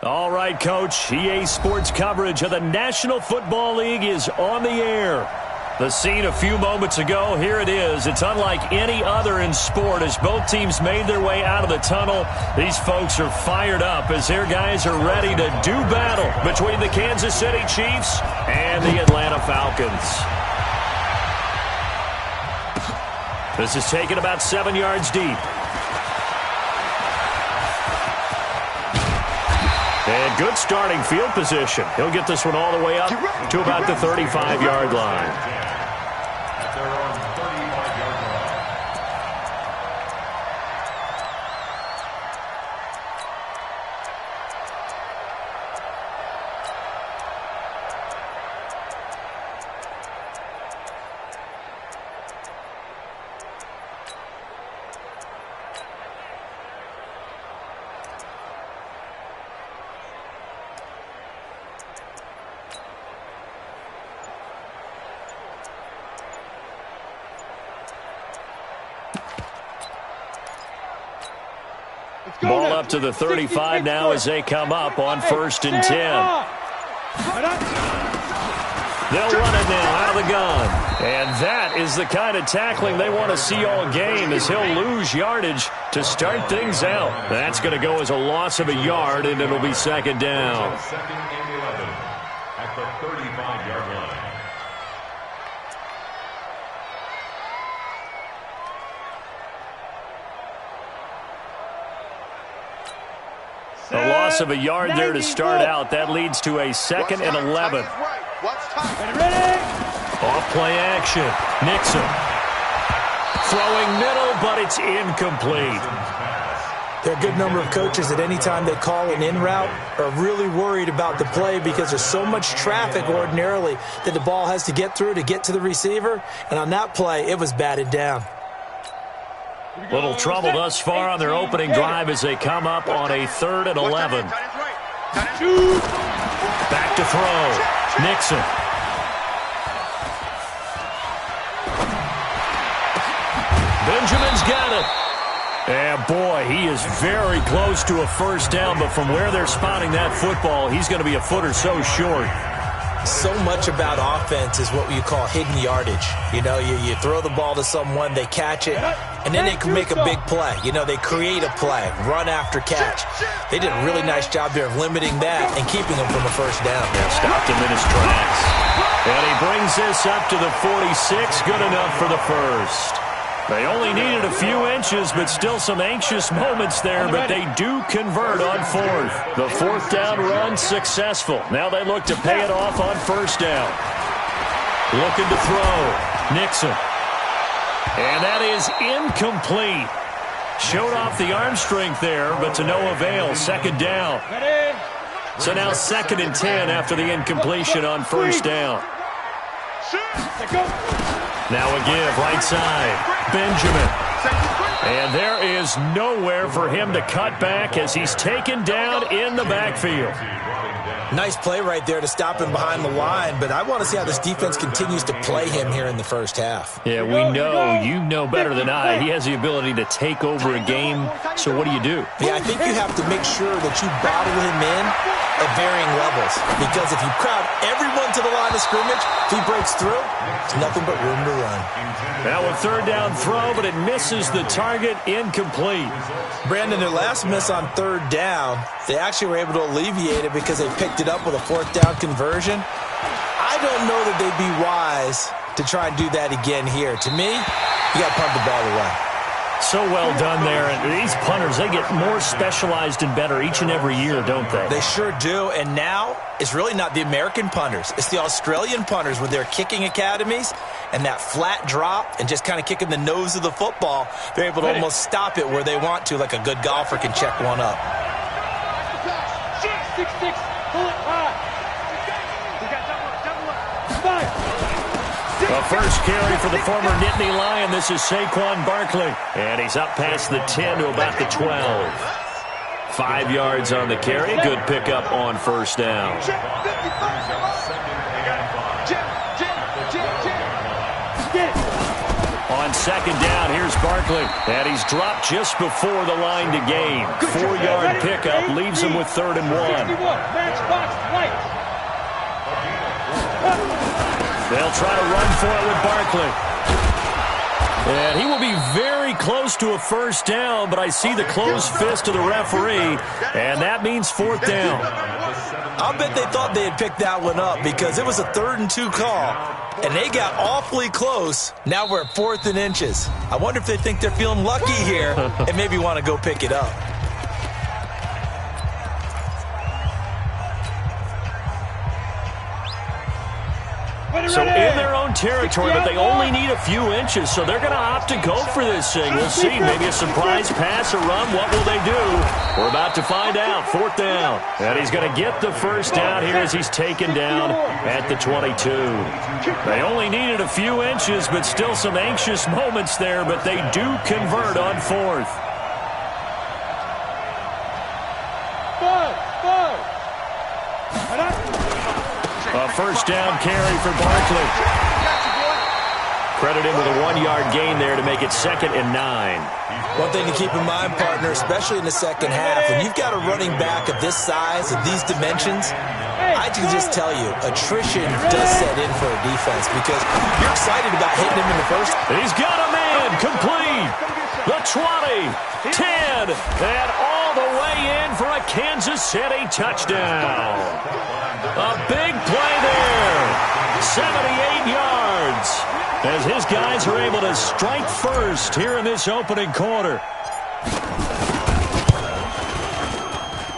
All right, Coach. EA Sports coverage of the National Football League is on the air. The scene a few moments ago, here it is. It's unlike any other in sport as both teams made their way out of the tunnel. These folks are fired up as their guys are ready to do battle between the Kansas City Chiefs and the Atlanta Falcons. This is taken about 7 yards deep. And good starting field position. He'll get this one all the way up to about the 35-yard line. Ball up to the 35 now as they come up on 1st and 10. They'll run it now out of the gun. And that is the kind of tackling they want to see all game as he'll lose yardage to start things out. That's going to go as a loss of a yard, and it'll be 2nd down. 2nd and 11 at the 35-yard line. A loss of a yard there to start out. That leads to a 2nd and 11. Off play action. Nixon. Throwing middle, but it's incomplete. There are a good number of coaches that any time they call an in route are really worried about the play because there's so much traffic ordinarily that the ball has to get through to get to the receiver. And on that play, it was batted down. Little trouble thus far on their opening drive as they come up on a 3rd and 11. Back to throw. Nixon. Benjamin's got it. And boy, he is very close to a 1st down, but from where they're spotting that football, he's going to be a foot or so short. So much about offense is what you call hidden yardage. You know, you throw the ball to someone, they catch it, and then they can make a big play. You know, they create a play, run after catch. They did a really nice job there of limiting that and keeping them from a 1st down. Yeah, stopped him in his tracks. And he brings this up to the 46, good enough for the 1st. They only needed a few inches, but still some anxious moments there, but they do convert on 4th. The 4th down run successful. Now they look to pay it off on 1st down. Looking to throw. Nixon. And that is incomplete. Showed off the arm strength there, but to no avail. 2nd down. So now 2nd and 10 after the incompletion on 1st down. Now a give, right side. Benjamin. And there is nowhere for him to cut back as he's taken down in the backfield. Nice play right there to stop him behind the line, but I want to see how this defense continues to play him here in the 1st half. Yeah, we know, you know better than I, he has the ability to take over a game, so what do you do? Yeah, I think you have to make sure that you bottle him in at varying levels, because if you crowd everyone to the line of scrimmage, if he breaks through, it's nothing but room to run. Now a 3rd down throw, but it misses the target, incomplete. Brandon, their last miss on 3rd down, they actually were able to alleviate it because they picked it up with a 4th down conversion. I don't know that they'd be wise to try and do that again here. To me, you got to punt the ball away. So well done there. And these punters, they get more specialized and better each and every year, don't they? They sure do. And now it's really not the American punters. It's the Australian punters with their kicking academies and that flat drop and just kind of kicking the nose of the football. They're able to almost stop it where they want to, like a good golfer can check one up. 6-6, pull it high. We got double up. 5. The first carry for the former Nittany Lion. This is Saquon Barkley. And he's up past the 10 to about the 12. 5 yards on the carry. Good pickup on 1st down. On on second down. Here's Barkley. And he's dropped just before the line to gain. 4-yard pickup leaves him with 3rd and 1. They'll try to run for it with Barkley. And he will be very close to a first down, but I see the closed fist of the referee, and that means 4th down. I'll bet they thought they had picked that one up because it was a 3rd and 2 call, and they got awfully close. Now we're at 4th and inches. I wonder if they think they're feeling lucky here and maybe want to go pick it up. So in their own territory, but they only need a few inches, so they're going to opt to go for this thing. We'll see. Maybe a surprise pass or run. What will they do? We're about to find out. 4th down. And he's going to get the first down here as he's taken down at the 22. They only needed a few inches, but still some anxious moments there, but they do convert on 4th. A first down carry for Barkley. Credit him with a 1-yard gain there to make it 2nd and 9. One thing to keep in mind, partner, especially in the second half, when you've got a running back of this size, of these dimensions, I can just tell you, attrition does set in for a defense because you're excited about hitting him in the first. He's got a man complete. The 20, 10, and all the way in for a Kansas City touchdown. A big play there. 78 yards. As his guys are able to strike first here in this opening quarter.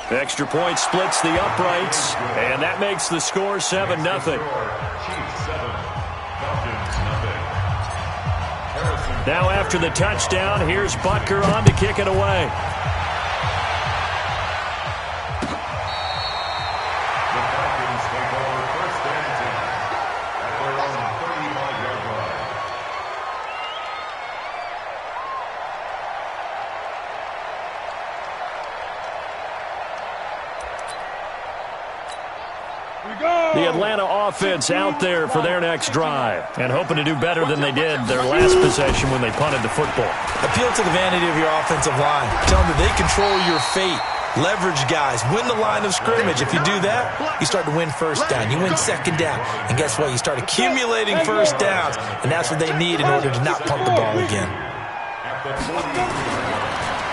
The extra point splits the uprights, and that makes the score 7-0. Now after the touchdown, here's Butker on to kick it away. The Atlanta offense out there for their next drive and hoping to do better than they did their last possession when they punted the football. Appeal to the vanity of your offensive line. Tell them that they control your fate. Leverage guys. Win the line of scrimmage. If you do that, you start to win first down. You win second down. And guess what? You start accumulating first downs, and that's what they need in order to not punt the ball again.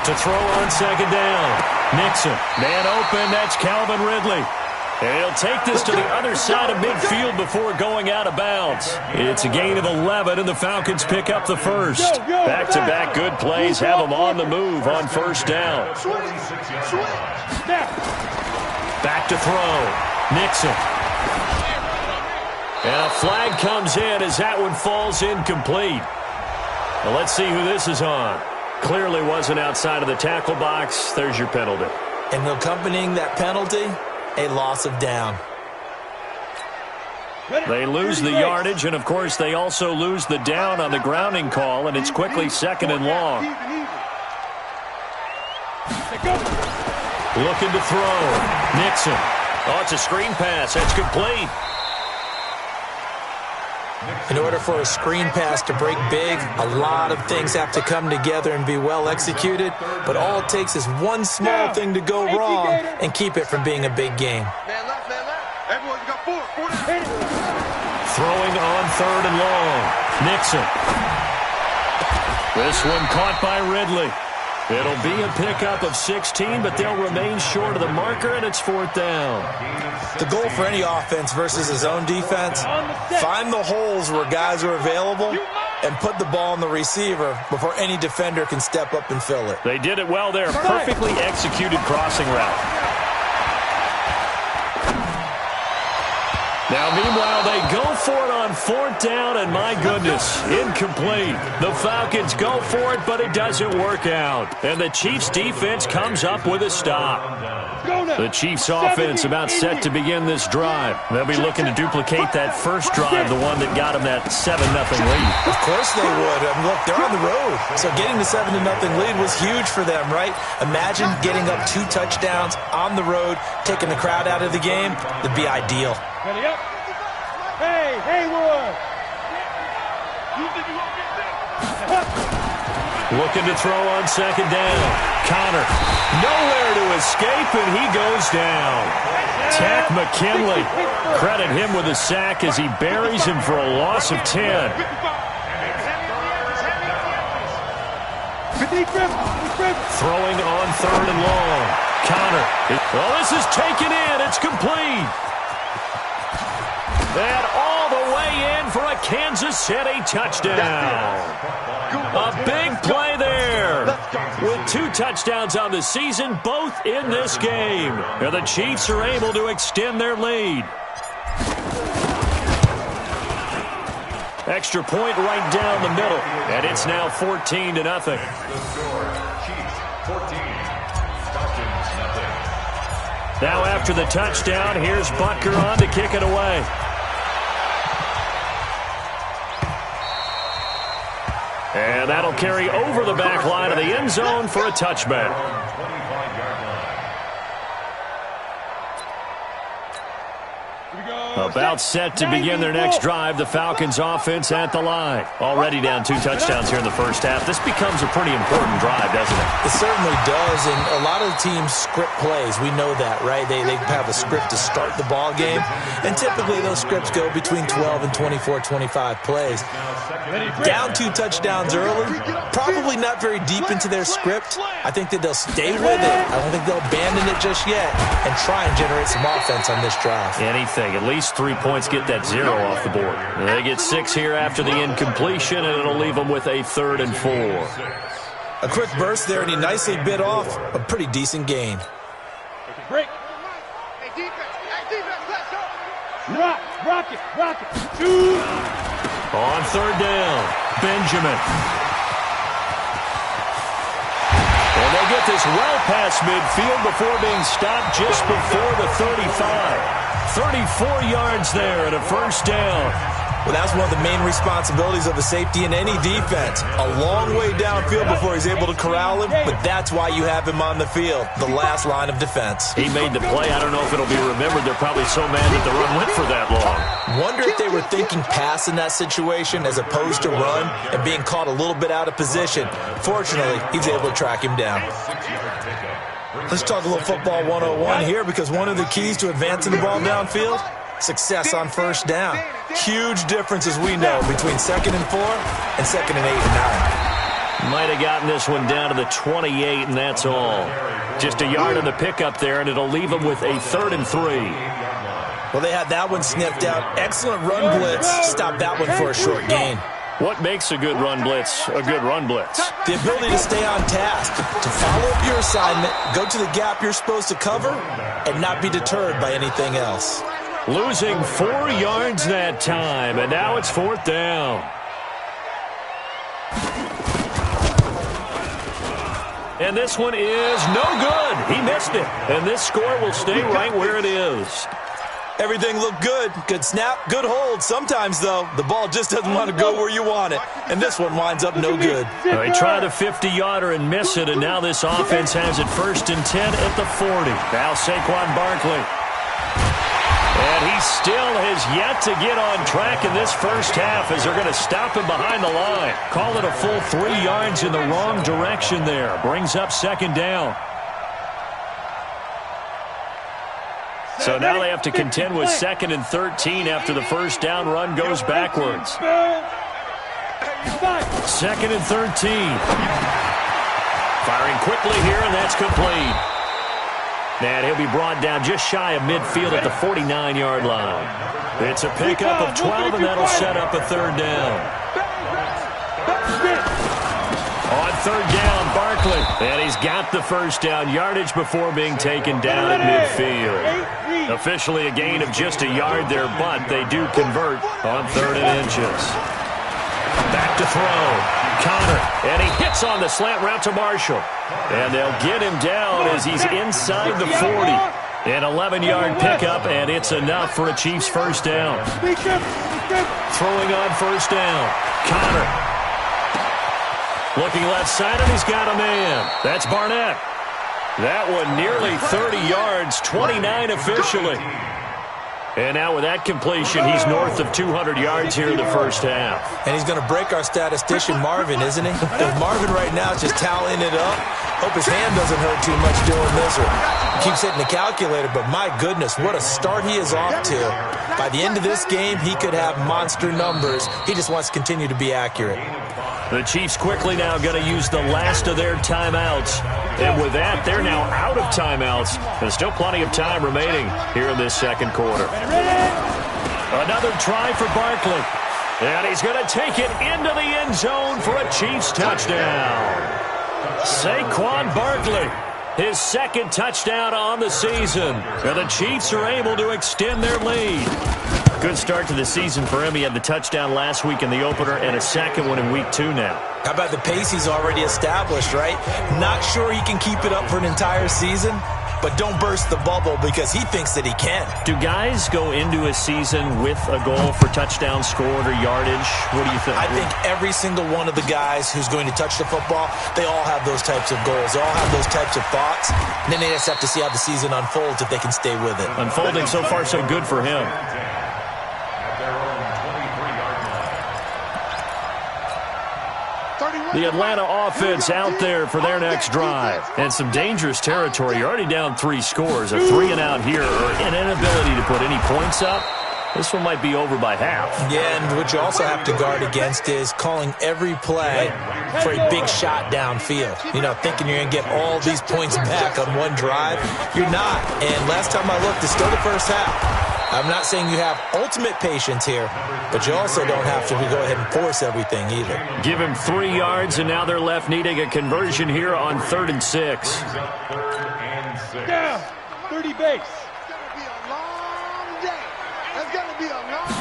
To throw on second down. Nixon. Man open. That's Calvin Ridley. And he'll take this to the other side of midfield before going out of bounds. It's a gain of 11, and the Falcons pick up the first. Back-to-back good plays have them on the move on first down. Back to throw. Nixon. And a flag comes in as that one falls incomplete. Well, let's see who this is on. Clearly wasn't outside of the tackle box. There's your penalty. And accompanying that penalty, a loss of down. They lose the yardage, and, of course, they also lose the down on the grounding call, and it's quickly 2nd and long. Looking to throw. Nixon. Oh, it's a screen pass. That's complete. In order for a screen pass to break big, a lot of things have to come together and be well executed, but all it takes is one small thing to go wrong and keep it from being a big game. Everyone, you got 4. Throwing on 3rd and long. Nixon. This one caught by Ridley. It'll be a pickup of 16, but they'll remain short of the marker, and it's 4th down. The goal for any offense versus his own defense, find the holes where guys are available and put the ball on the receiver before any defender can step up and fill it. They did it well there. Perfectly executed crossing route. Now, meanwhile, they go for it on 4th down, and my goodness, incomplete. The Falcons go for it, but it doesn't work out. And the Chiefs' defense comes up with a stop. The Chiefs' offense about set to begin this drive. They'll be looking to duplicate that first drive, the one that got them that 7-0 lead. Of course they would. Look, they're on the road. So getting the 7-0 lead was huge for them, right? Imagine getting up 2 touchdowns on the road, taking the crowd out of the game. That'd be ideal. Ready up. Hey, Haywood. You think you won't get this? Looking to throw on second down. Connor, nowhere to escape, and he goes down. Tack McKinley. Credit him with a sack as he buries him for a loss of 10. Throwing on third and long. Connor. Well, this is taken in. It's complete. And all the way in for a Kansas City touchdown. A big play there. With 2 touchdowns on the season, both in this game. And the Chiefs are able to extend their lead. Extra point right down the middle. And it's now 14-0. The score, Chiefs 14, Falcons nothing. Now after the touchdown, here's Butker on to kick it away. And that'll carry over the back line of the end zone for a touchback. 25-yard line. About set to begin their next drive. The Falcons offense at the line. Already down 2 touchdowns here in the first half. This becomes a pretty important drive, doesn't it? It certainly does, and a lot of the teams script plays. We know that, right? They have a script to start the ball game, and typically those scripts go between 12 and 24, 25 plays. Down 2 touchdowns early, probably not very deep into their script. I think that they'll stay with it. I don't think they'll abandon it just yet and try and generate some offense on this drive. Anything. At least 3 points, get that 0 off the board. They get 6 here after the incompletion, and it'll leave them with a 3rd and 4. A quick burst there, and he nicely bit off a pretty decent gain. Break. Hey, defense. Hey, defense. Let's go. Rock it. On 3rd down, Benjamin. And they get this well past midfield before being stopped just before the 35. 34 yards there and a 1st down. Well, that's one of the main responsibilities of a safety in any defense. A long way downfield before he's able to corral him, but that's why you have him on the field, the last line of defense. He made the play. I don't know if it'll be remembered. They're probably so mad that the run went for that long. Wonder if they were thinking pass in that situation as opposed to run and being caught a little bit out of position. Fortunately, he's able to track him down. Let's talk a little football 101 here, because one of the keys to advancing the ball downfield, success on 1st down. Huge difference, as we know, between 2nd and 4 and 2nd and 8 and 9. Might have gotten this one down to the 28, and that's all. Just a yard on the pickup there, and it'll leave them with a 3rd and 3. Well, they had that one sniffed out. Excellent run blitz. Stopped that one for a short gain. What makes a good run blitz a good run blitz? The ability to stay on task, to follow up your assignment, go to the gap you're supposed to cover, and not be deterred by anything else. Losing 4 yards that time, and now it's 4th down. And this one is no good. He missed it, and this score will stay right where it is. Everything looked good. Good snap, good hold. Sometimes, though, the ball just doesn't want to go where you want it. And this one winds up no good. They try the 50-yarder and miss it, and now this offense has it 1st and 10 at the 40. Now Saquon Barkley. And he still has yet to get on track in this first half as they're going to stop him behind the line. Call it a full 3 yards in the wrong direction there. Brings up 2nd down. So now they have to contend with 2nd and 13 after the 1st down run goes backwards. 2nd and 13. Firing quickly here, and that's complete. And he'll be brought down just shy of midfield at the 49-yard line. It's a pickup of 12, and that'll set up a 3rd down. On 3rd down, Barkley. And he's got the 1st down yardage before being taken down at midfield. Officially a gain of just a yard there, but they do convert on 3rd and inches. Back to throw. Connor, and he hits on the slant route to Marshall. And they'll get him down as he's inside the 40. An 11-yard pickup, and it's enough for a Chiefs 1st down. Throwing on 1st down. Connor. Looking left side, and he's got a man. That's Barnett. That one nearly 30 yards, 29 officially. And now with that completion, he's north of 200 yards here in the first half. And he's going to break our statistician Marvin, isn't he? Because Marvin right now is just tallying it up. Hope his hand doesn't hurt too much doing this. Or keeps hitting the calculator, but my goodness, what a start he is off to. By the end of this game, he could have monster numbers. He just wants to continue to be accurate. The Chiefs quickly now going to use the last of their timeouts. And with that, they're now out of timeouts. There's still plenty of time remaining here in this second quarter. Another try for Barkley. And he's going to take it into the end zone for a Chiefs touchdown. Saquon Barkley, his second touchdown on the season. And the Chiefs are able to extend their lead. Good start to the season for him. He had the touchdown last week in the opener and a second one in week 2 now. How about the pace he's already established, right? Not sure he can keep it up for an entire season, but don't burst the bubble because he thinks that he can. Do guys go into a season with a goal for touchdown scored or yardage? What do you think? I think every single one of the guys who's going to touch the football, they all have those types of goals. They all have those types of thoughts. And then they just have to see how the season unfolds if they can stay with it. Unfolding so far so good for him. The Atlanta offense out there for their next drive. And some dangerous territory. You're already down 3 scores. A 3-and-out here or an inability to put any points up. This one might be over by half. Yeah, and what you also have to guard against is calling every play for a big shot downfield. You know, thinking you're going to get all these points back on one drive. You're not. And last time I looked, it's still the first half. I'm not saying you have ultimate patience here, but you also don't have to go ahead and force everything either. Give him 3 yards, and now they're left needing a conversion here on 3rd and 6. Down, 30 base.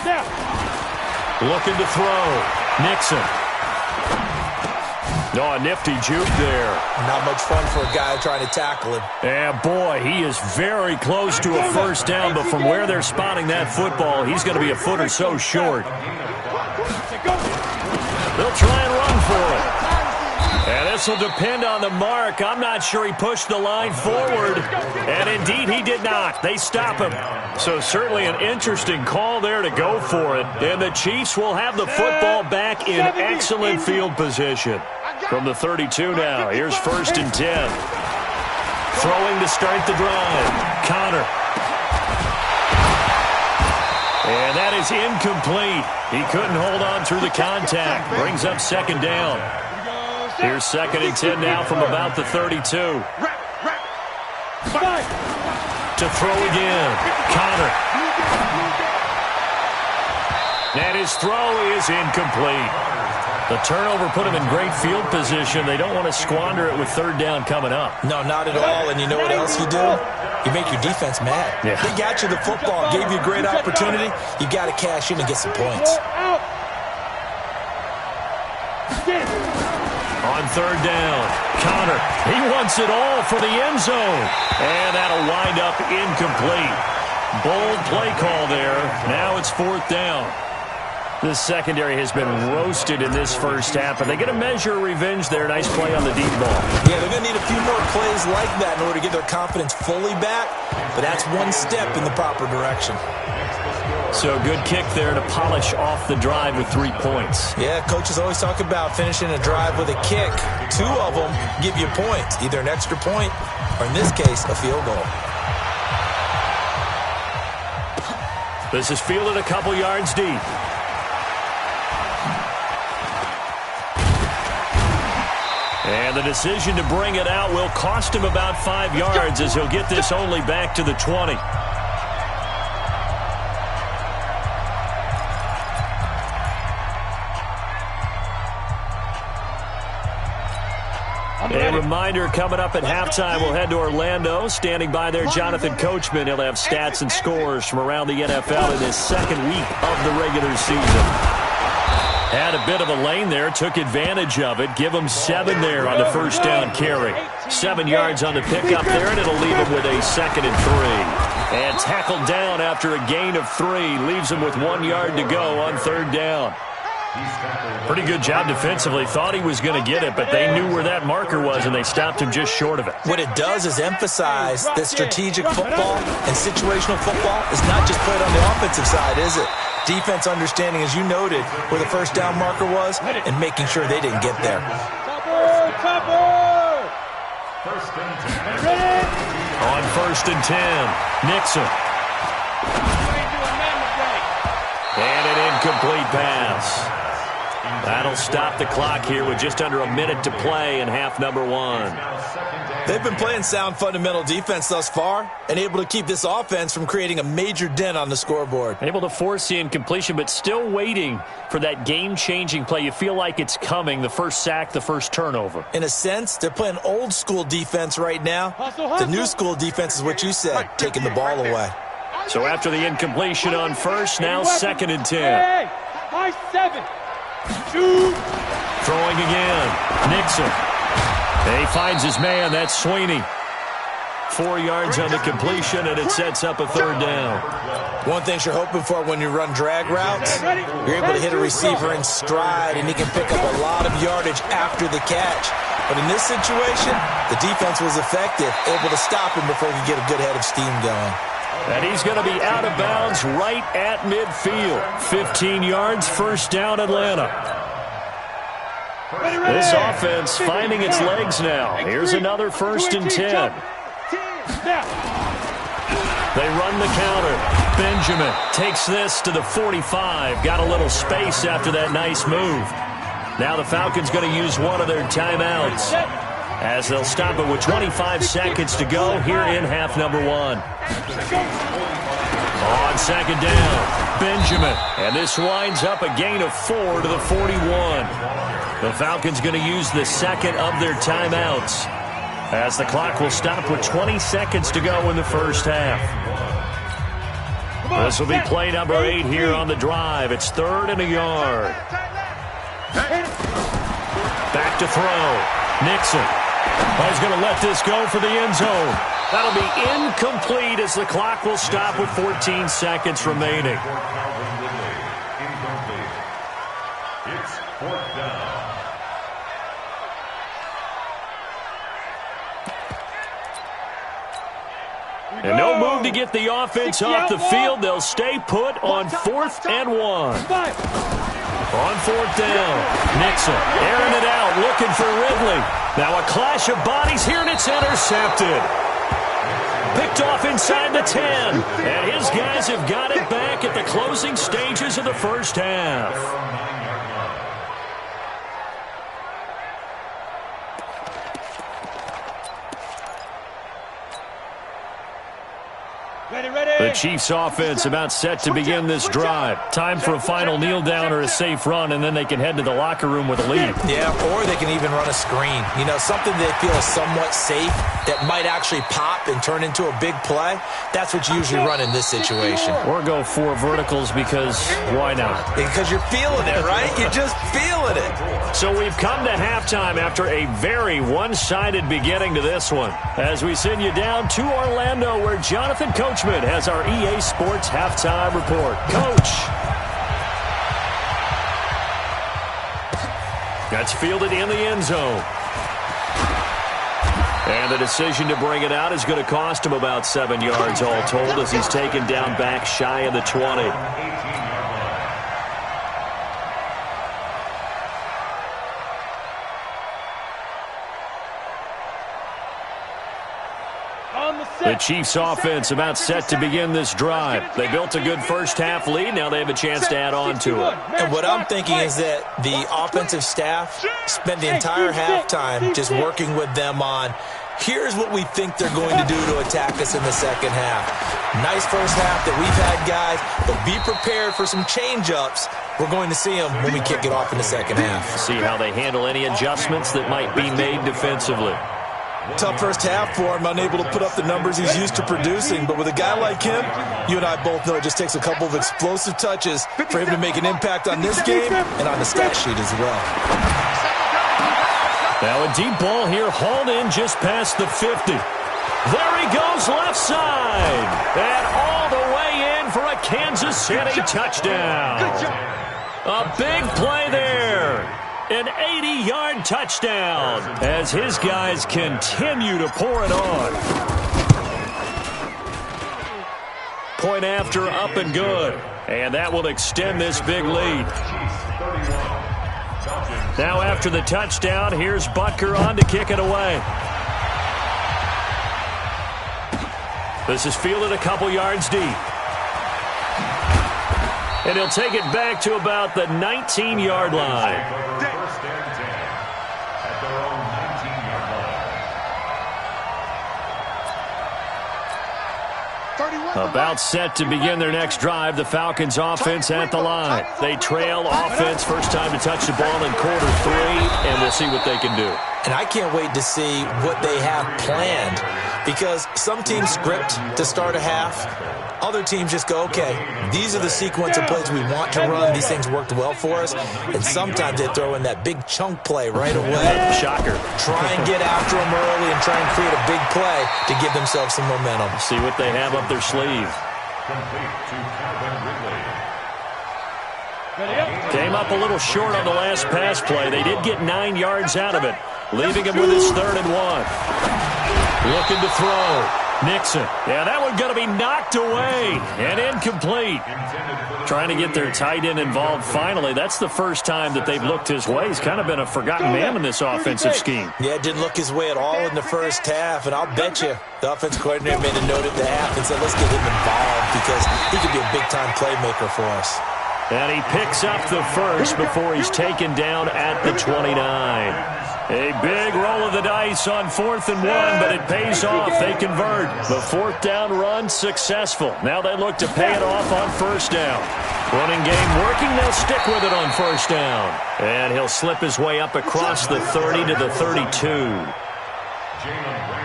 Down. Looking to throw. Nixon. Oh, a nifty juke there. Not much fun for a guy trying to tackle him. And boy, he is very close to a first down, but from where they're spotting that football, he's going to be a foot or so short. They'll try and run for it. And this will depend on the mark. I'm not sure he pushed the line forward. And indeed, he did not. They stop him. So certainly an interesting call there to go for it. And the Chiefs will have the football back in excellent field position. From the 32 now, here's 1st and 10. Throwing to start the drive. Connor. And that is incomplete. He couldn't hold on through the contact. Brings up 2nd down. Here's 2nd and 10 now from about the 32. To throw again. Connor. And his throw is incomplete. The turnover put him in great field position. They don't want to squander it with 3rd down coming up. No, not at all. And you know what else you do? You make your defense mad. Yeah. They got you the football, gave you a great opportunity. You got to cash in and get some points. On 3rd down, Connor. He wants it all for the end zone. And that'll wind up incomplete. Bold play call there. Now it's 4th down. The secondary has been roasted in this first half, but they get a measure of revenge there. Nice play on the deep ball. Yeah, they're going to need a few more plays like that in order to get their confidence fully back, but that's one step in the proper direction. So good kick there to polish off the drive with 3 points. Yeah, coaches always talk about finishing a drive with a kick. 2 of them give you points, either an extra point or, in this case, a field goal. This is fielded a couple yards deep. And the decision to bring it out will cost him about 5 yards as he'll get this only back to the 20. A reminder coming up at halftime, we'll head to Orlando. Standing by there, Jonathan Coachman. He'll have stats and scores from around the NFL in his 2nd week of the regular season. Had a bit of a lane there, took advantage of it. Give him 7 there on the first down carry. 7 yards on the pickup there, and it'll leave him with a 2nd and 3. And tackled down after a gain of 3. Leaves him with 1 yard to go on 3rd down. Pretty good job defensively. Thought he was going to get it, but they knew where that marker was, and they stopped him just short of it. What it does is emphasize that strategic football and situational football is not just played on the offensive side, is it? Defense understanding, as you noted, where the first down marker was and making sure they didn't get there. First and 10. On 1st and 10, Nixon. And an incomplete pass. That'll stop the clock here with just under a minute to play in half number 1. They've been playing sound fundamental defense thus far and able to keep this offense from creating a major dent on the scoreboard. Able to force the incompletion, but still waiting for that game-changing play. You feel like it's coming, the first sack, the first turnover. In a sense, they're playing old-school defense right now. The new-school defense is what you said, taking the ball away. So after the incompletion on first, now 2nd and 10. High 7. Shoot. Throwing again. Nixon. He finds his man. That's Sweeney. 4 yards on the completion, and it sets up a 3rd down. One thing you're hoping for when you run drag routes, you're able to hit a receiver in stride, and he can pick up a lot of yardage after the catch. But in this situation, the defense was effective, able to stop him before he could get a good head of steam going. And he's going to be out of bounds right at midfield. 15 yards, 1st down, Atlanta. This offense finding its legs now. Here's another 1st and 10. They run the counter. Benjamin takes this to the 45. Got a little space after that nice move. Now the Falcons going to use one of their timeouts, as they'll stop it with 25 seconds to go here in half number 1. On 2nd down, Benjamin. And this winds up a gain of 4 to the 41. The Falcons going to use the 2nd of their timeouts, as the clock will stop with 20 seconds to go in the first half. This will be play number 8 here on the drive. It's 3rd and a yard. Back to throw. Nixon. He's going to let this go for the end zone. That'll be incomplete as the clock will stop with 14 seconds remaining. It's 4th down. And no move to get the offense off the field. They'll stay put on 4th and 1. On 4th down, Nixon airing it out, looking for Ridley. Now a clash of bodies here, and it's intercepted. Picked off inside the 10. And his guys have got it back at the closing stages of the first half. The Chiefs offense about set to begin this drive. Time for a final kneel down or a safe run, and then they can head to the locker room with a lead. Yeah, or they can even run a screen. You know, something they feel is somewhat safe that might actually pop and turn into a big play. That's what you usually run in this situation. Or go 4 verticals, because why not? Because you're feeling it, right? You're just feeling it. So we've come to halftime after a very one-sided beginning to this one, as we send you down to Orlando, where Jonathan Coachman has our EA Sports halftime report. Coach. That's fielded in the end zone. And the decision to bring it out is going to cost him about 7 yards all told, as he's taken down back shy of the 20. The Chiefs offense about set to begin this drive. They built a good first half lead. Now they have a chance to add on to it. And what I'm thinking is that the offensive staff spent the entire halftime just working with them on, here's what we think they're going to do to attack us in the second half. Nice first half that we've had, guys, but be prepared for some change-ups. We're going to see them when we kick it off in the second half. See how they handle any adjustments that might be made defensively. Tough first half for him, unable to put up the numbers he's used to producing. But with a guy like him, you and I both know it just takes a couple of explosive touches for him to make an impact on this game and on the stat sheet as well. Now a deep ball here, hauled in just past the 50. There he goes, left side. And all the way in for a Kansas City touchdown. A big play there. An 80-yard touchdown as his guys continue to pour it on. Point after, up and good. And that will extend this big lead. Now after the touchdown, here's Butker on to kick it away. This is fielded a couple yards deep. And he'll take it back to about the 19-yard line. First and 10 at their own 19-yard line. About set to begin their next drive, the Falcons offense at the line. They trail offense, first time to touch the ball in quarter 3, and we'll see what they can do. And I can't wait to see what they have planned, because some teams script to start a half. Other teams just go, okay, these are the sequence of plays we want to run. These things worked well for us. And sometimes they throw in that big chunk play right away. Shocker. Try and get after them early and try and create a big play to give themselves some momentum. See what they have up their sleeve. Complete to Calvin Ridley. Came up a little short on the last pass play. They did get 9 yards out of it, leaving him with his 3rd and 1. Looking to throw. Nixon. Yeah, that one going to be knocked away and incomplete. Trying to get their tight end involved finally. That's the first time that they've looked his way. He's kind of been a forgotten man in this offensive scheme. Yeah, it didn't look his way at all in the first half, and I'll bet you the offense coordinator made a note at the half and said, let's get him involved because he could be a big-time playmaker for us. And he picks up the first before he's taken down at the 29. A big roll of the dice on 4th and 1, but it pays off. They convert. The 4th down run successful. Now they look to pay it off on 1st down. Running game working. They'll stick with it on 1st down. And he'll slip his way up across the 30 to the 32.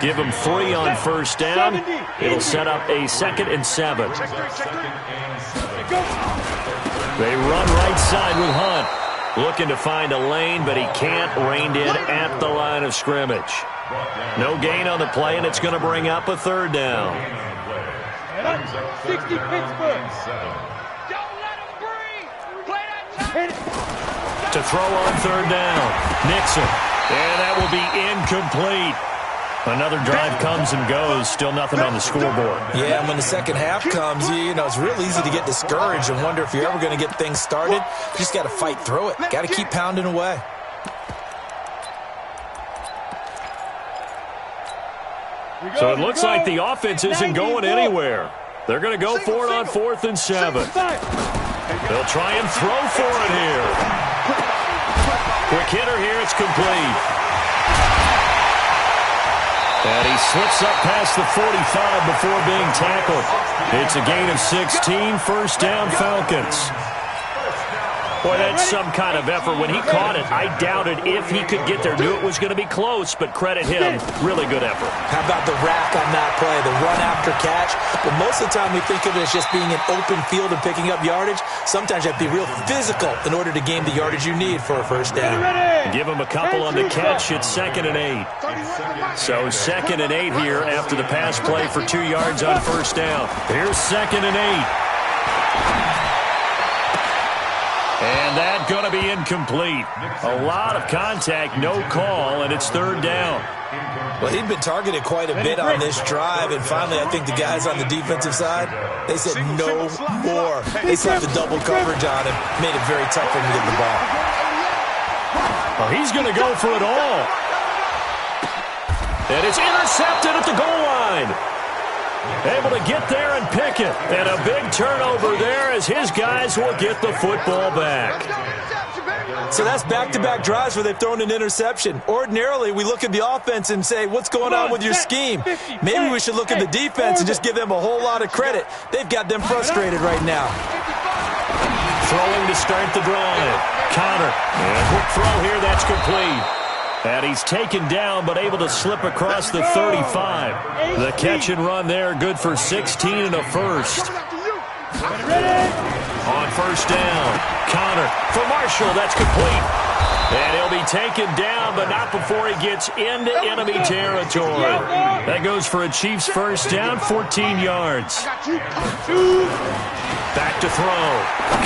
Give him 3 on 1st down. It'll set up a 2nd and 7. They run right side with Hunt. Looking to find a lane, but he can't. Reined in at the line of scrimmage. No gain on the play, and it's going to bring up a 3rd down. 60 Pittsburgh. Don't let him breathe. Play that To throw on 3rd down. Nixon. And that will be incomplete. Another drive comes and goes. Still nothing on the scoreboard. Yeah, and when the second half comes, you know, it's real easy to get discouraged and wonder if you're ever going to get things started. You just got to fight through it. Got to keep pounding away. So it looks like the offense isn't going anywhere. They're going to go for it on 4th and 7. They'll try and throw for it here. Quick hitter here. It's complete. And he slips up past the 45 before being tackled. It's a gain of 16, 1st down Falcons. Boy, that's some kind of effort. When he caught it, I doubted if he could get there. Knew it was going to be close, but credit him. Really good effort. How about the rack on that play, the run after catch? But most of the time we think of it as just being an open field and picking up yardage. Sometimes you have to be real physical in order to gain the yardage you need for a 1st down. Give him a couple on the catch. It's 2nd and 8. So 2nd and 8 here after the pass play for 2 yards on 1st down. Here's 2nd and 8. And that's going to be incomplete. A lot of contact, no call, and it's 3rd down. Well, he'd been targeted quite a bit on this drive, and finally I think the guys on the defensive side, they said no more. They slapped the double coverage on him, made it very tough for him to get the ball. Well, he's going to go for it all. And it's intercepted at the goal line. Able to get there and pick it. And a big turnover there as his guys will get the football back. So that's back-to-back drives where they've thrown an interception. Ordinarily, we look at the offense and say, what's going on with your scheme? Maybe we should look at the defense and just give them a whole lot of credit. They've got them frustrated right now. Throwing to start the drive. Counter. And a quick throw here. That's complete. And he's taken down, but able to slip across the 35. The catch and run there, good for 16 and a 1st. On 1st down, Connor for Marshall, that's complete. And he'll be taken down, but not before he gets into enemy territory. That goes for a Chiefs 1st down, 14 yards. Back to throw.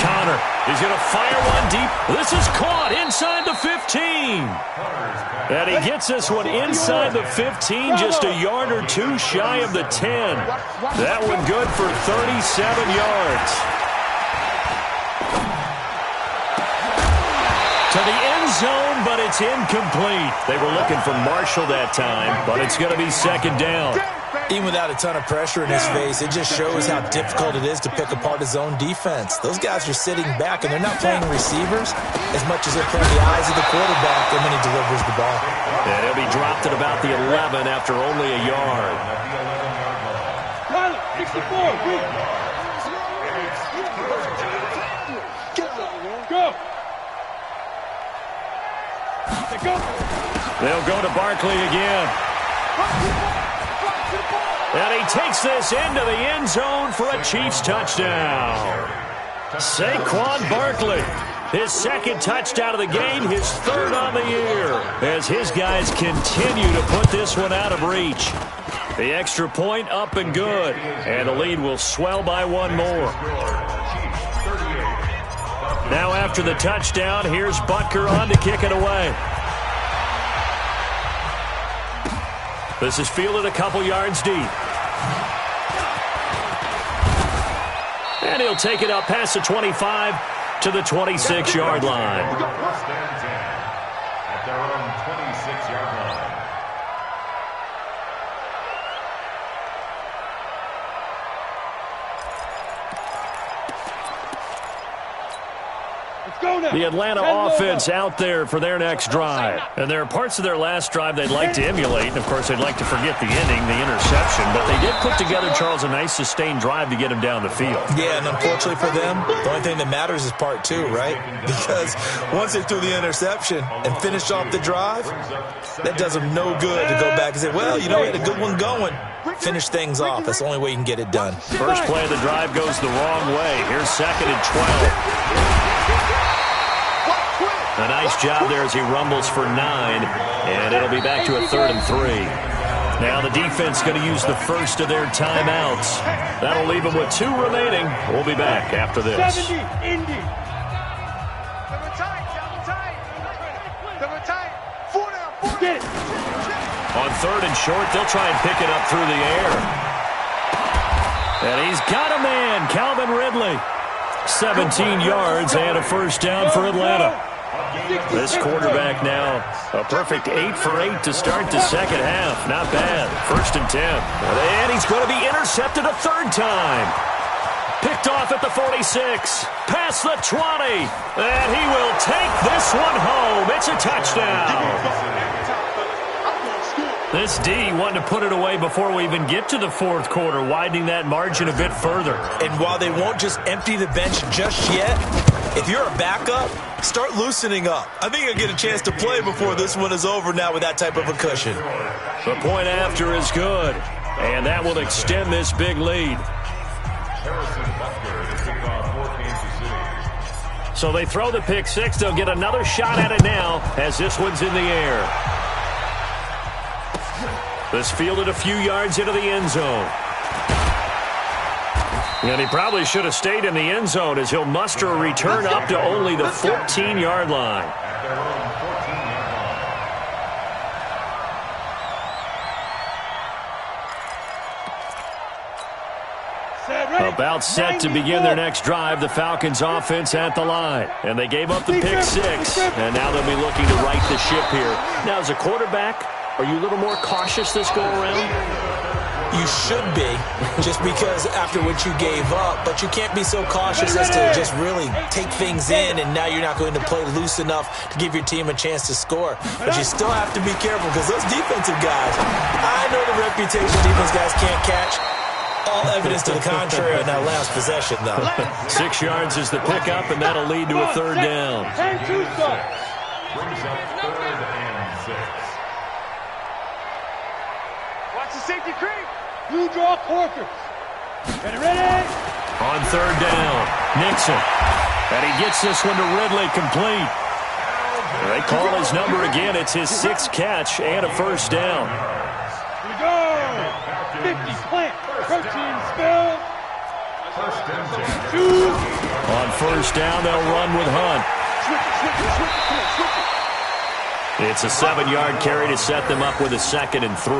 Connor. He's going to fire one deep. This is caught inside the 15. And he gets this one inside the 15, just a yard or two shy of the 10. That one good for 37 yards. To the end zone, but it's incomplete. They were looking for Marshall that time, but it's going to be second down. Even without a ton of pressure in his face, it just shows how difficult it is to pick apart his own defense. Those guys are sitting back, and they're not playing receivers as much as they're playing the eyes of the quarterback and when he delivers the ball. And he'll be dropped at about the 11 after only a yard. Tyler, 64, go. They'll go to Barkley again. And he takes this into the end zone for a Chiefs touchdown. Saquon Barkley, his second touchdown of the game, his third on the year, as his guys continue to put this one out of reach. The extra point up and good, and the lead will swell by one more. Now after the touchdown, here's Butker on to kick it away. This is fielded a couple yards deep. And he'll take it up past the 25 to the 26-yard line. At their own 26-yard line. The Atlanta offense out there for their next drive. And there are parts of their last drive they'd like to emulate. And, of course, they'd like to forget the ending, the interception. But they did put together, Charles, a nice sustained drive to get him down the field. Yeah, and unfortunately for them, the only thing that matters is part two, right? Because once they threw the interception and finished off the drive, that does them no good to go back and say, well, you know, we had a good one going. Finish things off. That's the only way you can get it done. First play of the drive goes the wrong way. Here's second and 12. A nice job there as he rumbles for 9, and it'll be back to a 3rd and 3. Now the defense going to use the first of their timeouts. That'll leave them with 2 remaining. We'll be back after this. 70, Indy. Get it. On 3rd and short, they'll try and pick it up through the air. And he's got a man, Calvin Ridley. 17 yards and a first down for Atlanta. This quarterback now, a perfect 8 for 8 to start the second half. Not bad. 1st and 10. And he's going to be intercepted a 3rd time. Picked off at the 46. Past the 20. And he will take this one home. It's a touchdown. This D wanted to put it away before we even get to the 4th quarter, widening that margin a bit further. And while they won't just empty the bench just yet, if you're a backup, start loosening up. I think you'll get a chance to play before this one is over now with that type of a cushion. The point after is good, and that will extend this big lead. So they throw the pick 6. They'll get another shot at it now as this one's in the air. This fielded a few yards into the end zone. And he probably should have stayed in the end zone as he'll muster a return up to only the 14-yard line. About set to begin their next drive, the Falcons offense at the line. And they gave up the pick 6, and now they'll be looking to right the ship here. Now, as a quarterback, are you a little more cautious this go-around? You should be, just because after what you gave up, but you can't be so cautious as to just really take things in, and now you're not going to play loose enough to give your team a chance to score. But you still have to be careful because those defensive guys, I know the reputation defense guys can't catch. All evidence to the contrary on that last possession, though. 6 yards is the pickup, and that'll lead to a 3rd down. Brings up 3rd and 6. Watch the safety creep. Blue draw Corker. Get it ready. On 3rd down, Nixon. And he gets this one to Ridley complete. They call his number again. It's his 6th catch and a 1st down. Here we go. 50 plant. Protein spill. On first down, they'll run with Hunt. It's a 7-yard carry to set them up with a 2nd and 3.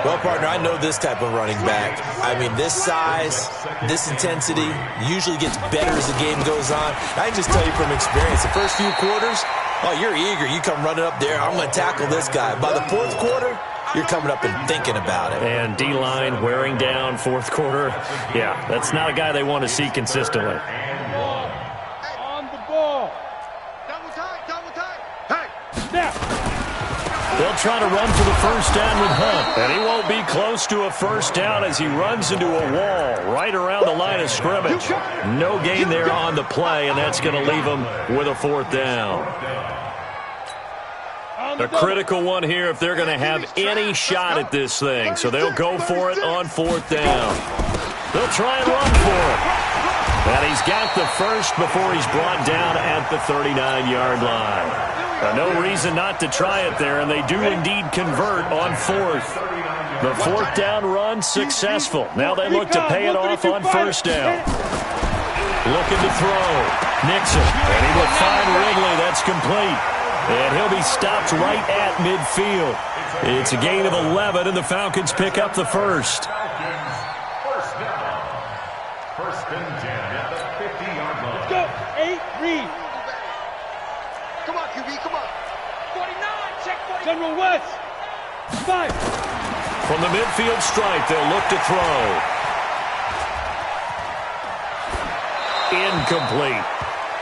Well, partner, I know this type of running back. I mean, this size, this intensity usually gets better as the game goes on. I can just tell you from experience, the first few quarters, oh, you're eager. You come running up there, I'm going to tackle this guy. By the 4th quarter, you're coming up and thinking about it. And D-line wearing down 4th quarter. Yeah, that's not a guy they want to see consistently. On the ball. Double time. Hey, snap. They'll try to run for the first down with Hunt. And he won't be close to a first down as he runs into a wall right around the line of scrimmage. No gain there on the play, and that's going to leave him with a 4th down. A critical one here if they're going to have any shot at this thing. So they'll go for it on 4th down. They'll try and run for it. And he's got the first before he's brought down at the 39-yard line. No reason not to try it there, and they do indeed convert on 4th. The 4th down run successful. Now they look to pay it off on first down. Looking to throw. Nixon. And he will find Ridley. That's complete. And he'll be stopped right at midfield. It's a gain of 11, and the Falcons pick up the first. First down. First and 10 at the 50-yard line. Let's go. 8, read. Come on, QB, come on. 49, check 49. General West. 5. From the midfield stripe, they'll look to throw. Incomplete.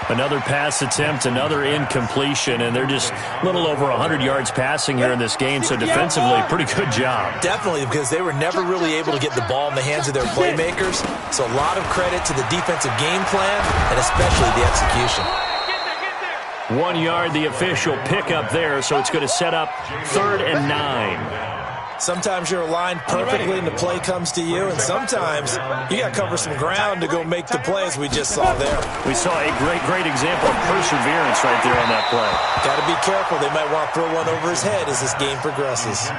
Another pass attempt, another incompletion, and they're just a little over 100 yards passing here in this game, so defensively, pretty good job. Definitely, because they were never really able to get the ball in the hands of their playmakers. So a lot of credit to the defensive game plan, and especially the execution. 1 yard, the official pickup there, so it's going to set up 3rd and 9. Sometimes you're aligned perfectly and the play comes to you, and sometimes you got to cover some ground to go make the plays we just saw there. We saw a great example of perseverance right there on that play. Got to be careful. They might want to throw one over his head as this game progresses.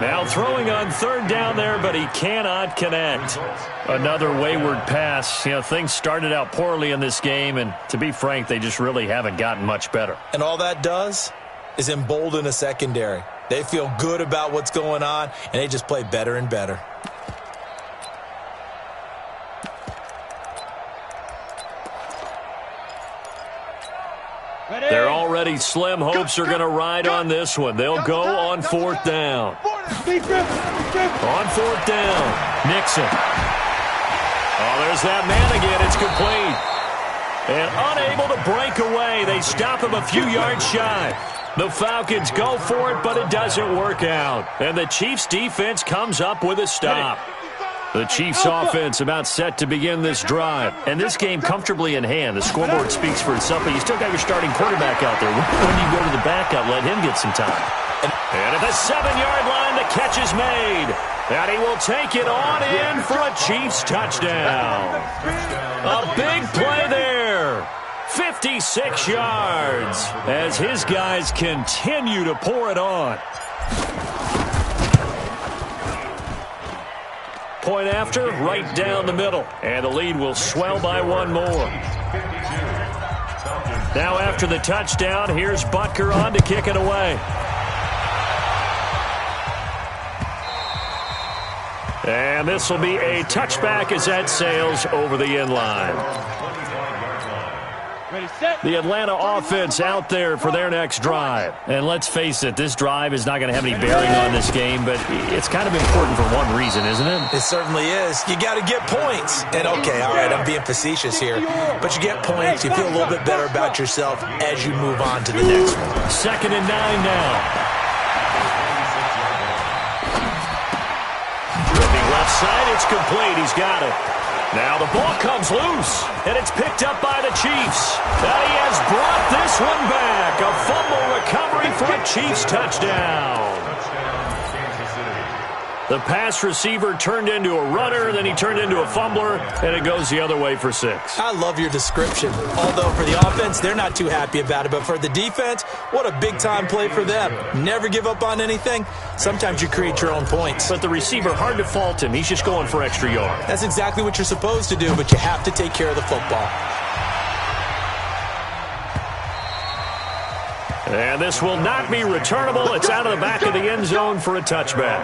Now throwing on 3rd down there, but he cannot connect. Another wayward pass. You know, things started out poorly in this game, and to be frank, they just really haven't gotten much better. And all that does is embolden a secondary. They feel good about what's going on, and they just play better and better. Their already slim hopes are going to ride on this one. They'll go on 4th down. On 4th down, Nixon. Oh, there's that man again. It's complete. And unable to break away. They stop him a few yards shy. The Falcons go for it, but it doesn't work out. And the Chiefs' defense comes up with a stop. The Chiefs' offense about set to begin this drive. And this game comfortably in hand. The scoreboard speaks for itself, but you still got your starting quarterback out there. When you go to the backup, let him get some time. And at the 7-yard line, the catch is made. And he will take it on in for a Chiefs touchdown. A big play there. 56 yards as his guys continue to pour it on. Point after, right down the middle. And the lead will swell by 1 more. Now after the touchdown, here's Butker on to kick it away. And this will be a touchback as that sails over the end line. The Atlanta offense out there for their next drive. And let's face it, this drive is not going to have any bearing on this game, but it's kind of important for one reason, isn't it? It certainly is. You got to get points. And okay, all right, I'm being facetious here, but you get points, you feel a little bit better about yourself as you move on to the next one. 2nd and 9 now. Dripping left side, it's complete. He's got it. Now the ball comes loose, and it's picked up by the Chiefs. And he has brought this one back. A fumble recovery for a Chiefs touchdown. The pass receiver turned into a runner, then he turned into a fumbler, and it goes the other way for 6. I love your description. Although for the offense, they're not too happy about it. But for the defense, what a big-time play for them. Never give up on anything. Sometimes you create your own points. But the receiver, hard to fault him. He's just going for extra yard. That's exactly what you're supposed to do, but you have to take care of the football. And this will not be returnable. It's out of the back of the end zone for a touchback.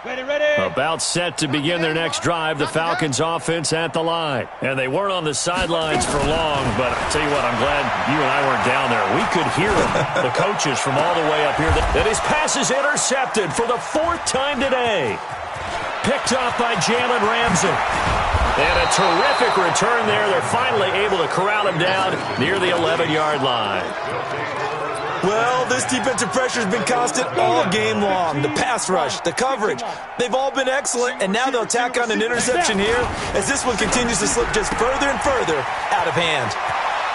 Ready. About set to begin their next drive, the Falcons offense at the line. And they weren't on the sidelines for long, but I tell you what, I'm glad you and I weren't down there. We could hear them, the coaches from all the way up here. That his pass is intercepted for the 4th time today. Picked off by Jalen Ramsey. And a terrific return there. They're finally able to corral him down near the 11-yard line. Well, this defensive pressure has been constant all game long. The pass rush, the coverage, they've all been excellent, and now they'll tack on an interception here as this one continues to slip just further and further out of hand.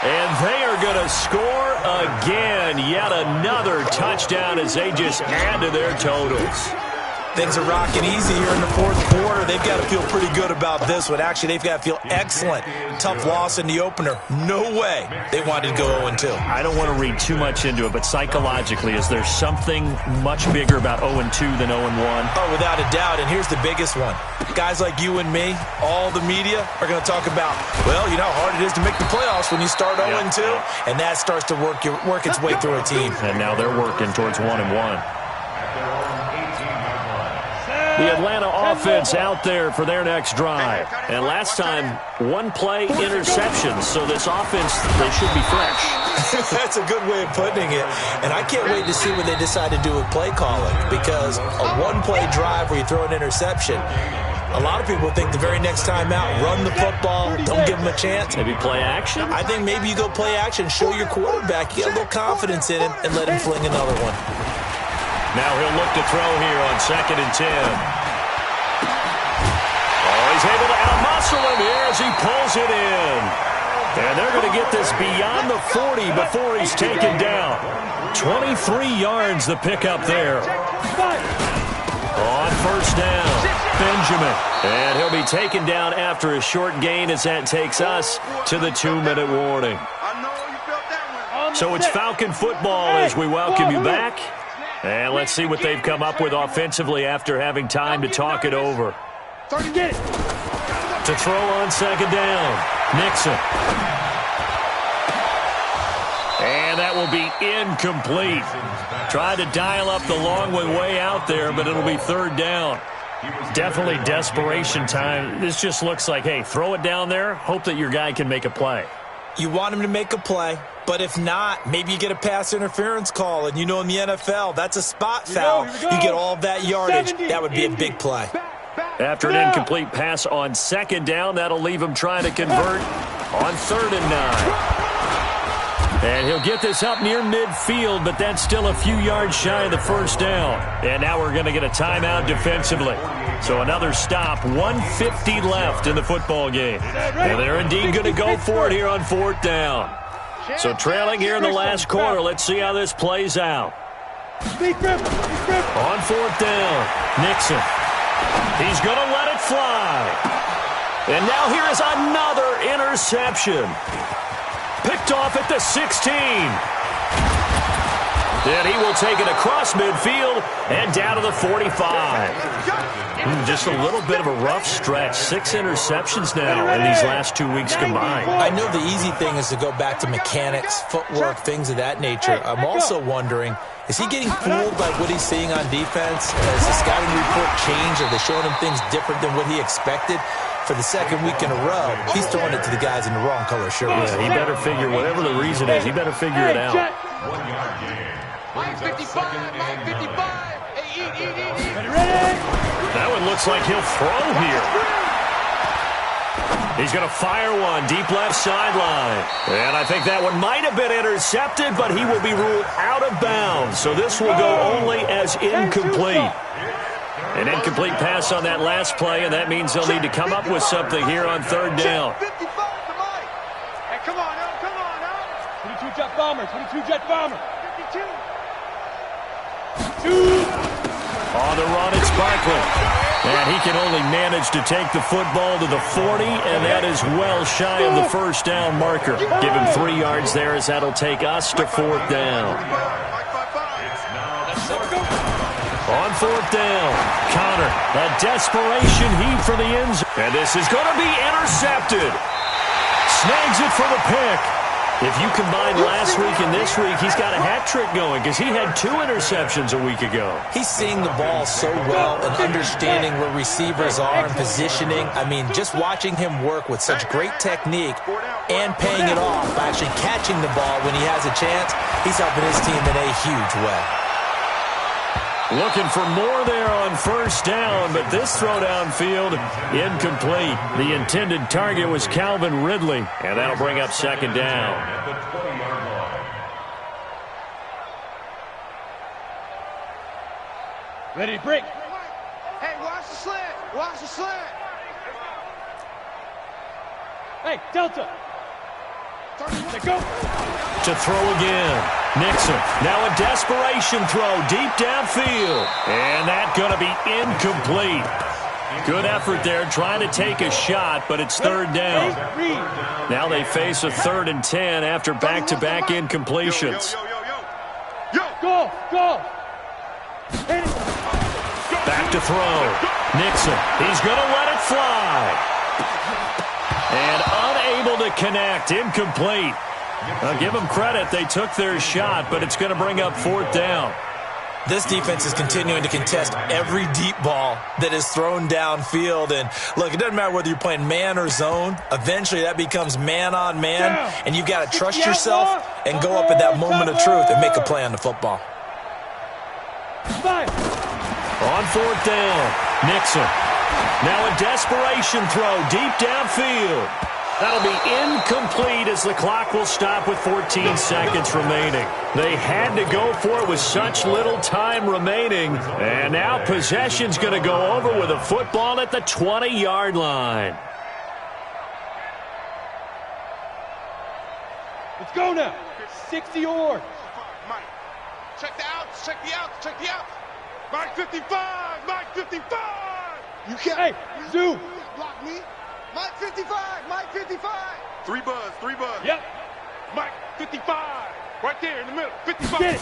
And they are going to score again. Yet another touchdown as they just add to their totals. Things are rocking easy here in the 4th quarter. They've got to feel pretty good about this one. Actually, they've got to feel excellent. Tough loss in the opener. No way they wanted to go 0-2. I don't want to read too much into it, but psychologically, is there something much bigger about 0-2 than 0-1? Oh, without a doubt, and here's the biggest one. Guys like you and me, all the media, are going to talk about, well, you know how hard it is to make the playoffs when you start 0-2, and that starts to work its way through a team. And now they're working towards 1-1. The Atlanta offense out there for their next drive. And last time, 1 play interception. So this offense, they should be fresh. That's a good way of putting it. And I can't wait to see what they decide to do with play calling. Because a 1-play drive where you throw an interception, a lot of people think the very next time out, run the football, don't give them a chance. Maybe play action? I think maybe you go play action, show your quarterback you got a little confidence in him, and let him fling another one. Now he'll look to throw here on 2nd and 10. Oh, he's able to outmuscle him here as he pulls it in. And they're going to get this beyond the 40 before he's taken down. 23 yards the pickup there. On 1st down, Benjamin. And he'll be taken down after a short gain as that takes us to the 2-minute warning. So it's Falcon football as we welcome you back. And let's see what they've come up with offensively after having time to talk it over. To throw on 2nd down, Nixon. And that will be incomplete. Tried to dial up the long way out there, but it'll be 3rd down. Definitely desperation time. This just looks like, hey, throw it down there, hope that your guy can make a play. You want him to make a play, but if not, maybe you get a pass interference call, and you know in the NFL, that's a spot foul. You get all of that yardage. That would be a big play. After an incomplete pass on 2nd down, that'll leave him trying to convert on 3rd and 9. And he'll get this up near midfield, but that's still a few yards shy of the 1st down. And now we're going to get a timeout defensively. So another stop, 1:50 left in the football game. And they're indeed going to go for it here on 4th down. So trailing here in the last quarter, let's see how this plays out. On 4th down, Nixon. He's going to let it fly. And now here is another interception. Picked off at the 16. Then he will take it across midfield and down to the 45. Just a little bit of a rough stretch. 6 interceptions now in these last 2 weeks combined. I know the easy thing is to go back to mechanics, footwork, things of that nature. I'm also wondering, is he getting fooled by what he's seeing on defense? Has the scouting report changed? Are they showing him things different than what he expected? For the 2nd week in a row, he's throwing it to the guys in the wrong color shirt. Yeah, he better figure, whatever the reason is, he better figure it out. 1-yard gain. 55. That one looks like he'll throw here. He's going to fire one deep left sideline. And I think that one might have been intercepted, but he will be ruled out of bounds. So this will go only as incomplete. An incomplete pass on that last play, and that means they'll need to come up with something here on 3rd down. Hey, come on now. 22 jet bomber. 22 jet bomber. 52. On the run, it's Barkley. And he can only manage to take the football to the 40, and that is well shy of the first down marker. Give him 3 yards there as that'll take us to 4th down. On 4th down, Connor, a desperation heave for the end zone. And this is going to be intercepted. Snags it for the pick. If you combine last week and this week, he's got a hat trick going because he had 2 interceptions a week ago. He's seeing the ball so well and understanding where receivers are and positioning. I mean, just watching him work with such great technique and paying it off by actually catching the ball when he has a chance, he's helping his team in a huge way. Looking for more there on 1st down, but this throw downfield, incomplete. The intended target was Calvin Ridley, and that'll bring up 2nd down. Ready to break. Hey, watch the slant. Watch the slant. Hey, Delta. Let go. To throw again. Nixon, now a desperation throw deep downfield. And that's going to be incomplete. Good effort there trying to take a shot, but it's 3rd down. Now they face a 3rd and 10 after back-to-back incompletions. Go. Back to throw. Nixon, he's going to let it fly. And unable to connect, incomplete. I'll give them credit. They took their shot, but it's going to bring up 4th down. This defense is continuing to contest every deep ball that is thrown downfield. And, look, it doesn't matter whether you're playing man or zone. Eventually, that becomes man-on-man, and you've got to trust yourself and go up at that moment of truth and make a play on the football. On 4th down, Nixon. Now a desperation throw deep downfield. That'll be incomplete as the clock will stop with 14 seconds remaining. They had to go for it with such little time remaining. And now possession's going to go over with a football at the 20-yard line. Let's go now. 60 or. Mike, check the outs. Check the outs. Check the outs. Mike 55. Mike 55. You can't. Hey, Zoo. Block me. Mike 55. Mike 55. 3 buzz. 3 buzz. Yep. Mike 55. Right there in the middle. 55. Get it.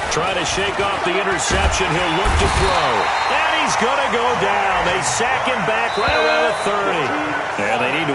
Trying to shake off the interception. He'll look to throw. And he's going to go down. They sack him back right around the 30. And they need to